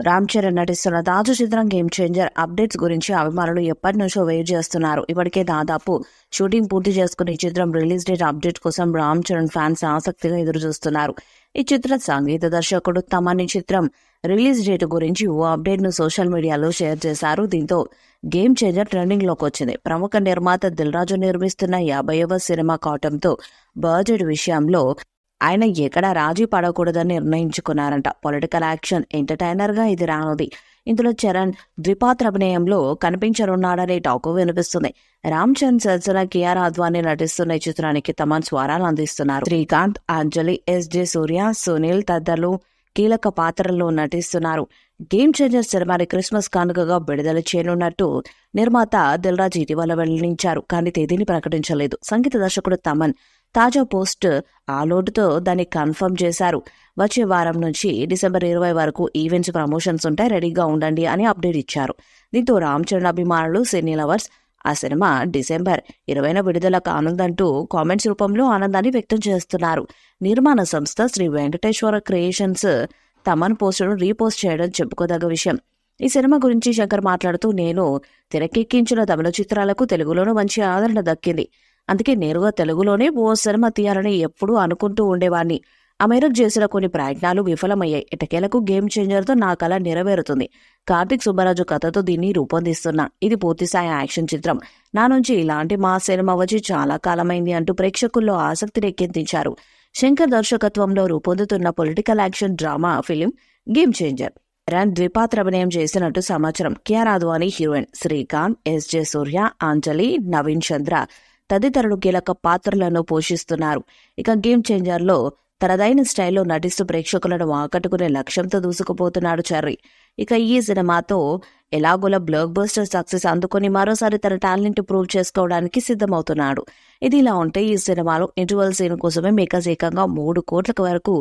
రామ్ చరణ్ నటిస్తున్న తాజా చిత్రం గేమ్ చేంజర్ అప్డేట్స్ గురించి అభిమానులు ఎప్పటి నుంచో వెయిట్ చేస్తున్నారు. ఇప్పటికే దాదాపు షూటింగ్ పూర్తి చేసుకున్న ఈ చిత్రం రిలీజ్ డేట్ అప్డేట్ కోసం రామ్ చరణ్ ఫ్యాన్స్ ఆసక్తిగా ఎదురు చూస్తున్నారు. ఈ చిత్ర సంగీత దర్శకుడు తమన్ ఈ చిత్రం రిలీజ్ డేట్ గురించి ఓ అప్డేట్ ను సోషల్ మీడియాలో షేర్ చేశారు. దీంతో గేమ్ చేంజర్ ట్రెండింగ్ లోకి వచ్చింది. ప్రముఖ నిర్మాత దిల్ రాజు నిర్మిస్తున్న 50వ సినిమా కావటంతో బడ్జెట్ విషయంలో ఆయన ఎక్కడా రాజీ పడకూడదని నిర్ణయించుకున్నారంట. పొలిటికల్ యాక్షన్ ఎంటర్టైనర్ గా ఇది రానుంది. ఇందులో చరణ్ ద్విపాత్ర అభినయంలో కనిపించనున్నాడనే టాక్ వినిపిస్తుంది. రామ్ చరణ్ సరసన కియారా అద్వానీ నటిస్తున్న ఈ చిత్రానికి తమన్ స్వరాలు అందిస్తున్నారు. శ్రీకాంత్, అంజలి, ఎస్.జె. సూర్య, సునీల్ తదితరులు కీలక పాత్రల్లో నటిస్తున్నారు. గేమ్ చేంజర్ సినిమాని క్రిస్మస్ కానుకగా విడుదల చేయనున్నట్టు నిర్మాత దిల్ రాజు ఇటీవల వెల్లడించారు. కానీ తేదీని ప్రకటించలేదు. సంగీత దర్శకుడు తమన్ తాజా పోస్ట్ ఆ లోటుతో దాన్ని కన్ఫర్మ్ చేశారు. వచ్చే వారం నుంచి డిసెంబర్ 20 వరకు ఈవెంట్స్, ప్రమోషన్స్ ఉంటాయి, రెడీగా ఉండండి అని అప్డేట్ ఇచ్చారు. దీంతో రామ్ చరణ్ అభిమానులు, సినీ లవర్స్ ఆ సినిమా డిసెంబర్ 20న విడుదల కానుందంటూ కామెంట్స్ రూపంలో ఆనందాన్ని వ్యక్తం చేస్తున్నారు. నిర్మాణ సంస్థ శ్రీ వెంకటేశ్వర క్రియేషన్స్ తమన్ పోస్టును రీపోస్ట్ చేయడం చెప్పుకోదగ్గ విషయం. ఈ సినిమా గురించి శంకర్ మాట్లాడుతూ, నేను తెరకెక్కించిన తమిళ చిత్రాలకు తెలుగులోనూ మంచి ఆదరణ దక్కింది. అందుకే నేరుగా తెలుగులోనే ఓ సినిమా తీయాలని ఎప్పుడూ అనుకుంటూ ఉండేవాణ్ణి. ఆ మేరకు చేసిన కొన్ని ప్రయత్నాలు విఫలమయ్యాయి. ఎటకేలకు గేమ్ చేంజర్తో నా కళ నెరవేరుతుంది. కార్తిక్ సుబ్బరాజు కథతో దీన్ని రూపొందిస్తున్నా. ఇది పూర్తిస్థాయి యాక్షన్ చిత్రం. నా నుంచి ఇలాంటి మా సినిమా వచ్చి చాలా కాలమైంది అంటూ ప్రేక్షకుల్లో ఆసక్తి రేకెత్తించారు. శంకర్ దర్శకత్వంలో రూపొందుతున్న political action drama film game changer. Charan ద్విపాత్ర అభినయం చేసినట్టు సమాచారం. Kiara Advani heroine, Srikanth, S J. సూర్య, అంజలి, నవీన్ చంద్ర తదితరులు కీలక పాత్రలను పోషిస్తున్నారు. ఇక గేమ్ చేంజర్ లో తనదైన స్టైల్లో నటిస్తూ ప్రేక్షకులను ఆకట్టుకునే లక్ష్యంతో దూసుకుపోతున్నాడు చర్రీ. ఇక ఈ సినిమాతో ఎలాగోలా బ్లాక్ బస్టర్ సక్సెస్ అందుకొని మరోసారి తన టాలెంట్ ప్రూవ్ చేసుకోవడానికి సిద్ధమవుతున్నాడు. ఇది ఇలా ఉంటే ఈ సినిమాలో ఇంటర్వల్ సీన్ కోసమే మేకర్స్ ఏకంగా 3 కోట్ల వరకు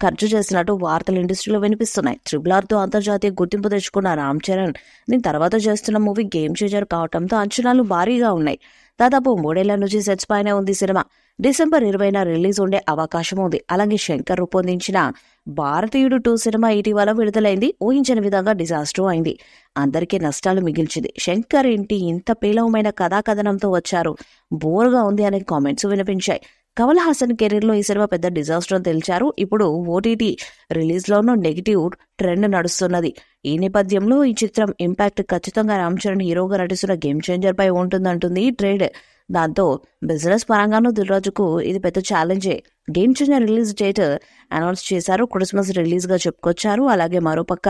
ఖర్చు చేసినట్టు వార్తలు ఇండస్ట్రీలో వినిపిస్తున్నాయి. RRRతో అంతర్జాతీయ గుర్తింపు తెచ్చుకున్న రామ్ చరణ్ దీని తర్వాత చేస్తున్న మూవీ గేమ్ చేంజర్ కావడంతో అంచనాలు భారీగా ఉన్నాయి. దాదాపు 3 ఏళ్ల నుంచి సెట్స్ పైనే ఉంది సినిమా. డిసెంబర్ 20న రిలీజ్ ఉండే అవకాశం ఉంది. అలాగే శంకర్ రూపొందించిన భారతీయుడు 2 సినిమా ఇటీవల విడుదలైంది. ఊహించని విధంగా డిజాస్టర్ అయింది. అందరికీ నష్టాలు మిగిల్చింది. శంకర్ ఇంటి ఇంత పేలవమైన కథాకథనంతో వచ్చారు, బోర్గా ఉంది అనే కామెంట్స్ వినిపించాయి. కమల్ హాసన్ కెరీర్ లో ఈ సినిమా పెద్ద డిజాస్టర్ అని తెలిచారు. ఇప్పుడు ఓటీటీ రిలీజ్ లోనూ నెగిటివ్ ట్రెండ్ నడుస్తున్నది. ఈ నేపథ్యంలో ఈ చిత్రం ఇంపాక్ట్ ఖచ్చితంగా రామ్ చరణ్ హీరోగా నటిస్తున్న గేమ్ చేంజర్ పై ఉంటుందంటుంది ఈ ట్రేడ్. దాంతో బిజినెస్ పరంగానూ దిల్ రాజుకు ఇది పెద్ద ఛాలెంజే. Game changer release date announce చేశారు. క్రిస్మస్ రిలీజ్ గా చెప్పుకొచ్చారు. అలాగే మరోపక్క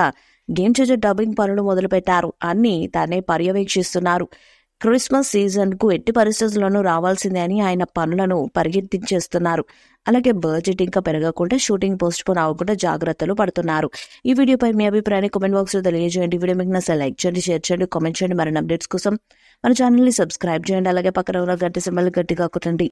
గేమ్ చేంజర్ డబ్బింగ్ పనులు మొదలు పెట్టారు. అన్ని తానే పర్యవేక్షిస్తున్నారు. క్రిస్మస్ సీజన్ కు ఎట్టి పరిస్థితుల్లోనూ రావాల్సిందే అని ఆయన పనులను పరిగెత్తించేస్తున్నారు. అలాగే బడ్జెట్ ఇంకా పెరగకుండా, షూటింగ్ పోస్ట్ పోన్ అవ్వకుండా జాగ్రత్తలు పడుతున్నారు. ఈ వీడియోపై మీ అభిప్రాయాన్ని కామెంట్ బాక్స్ లో తెలియజేయండి. వీడియో మీకు నచ్చితే లైక్ చేయండి, షేర్ చేయండి, కామెంట్ చేయండి. మరిన్ని అప్డేట్స్ కోసం మన ఛానల్ ని సబ్స్క్రైబ్ చేయండి. అలాగే పక్కన ఉన్న గంట సింబల్ గట్టిగా కొట్టండి.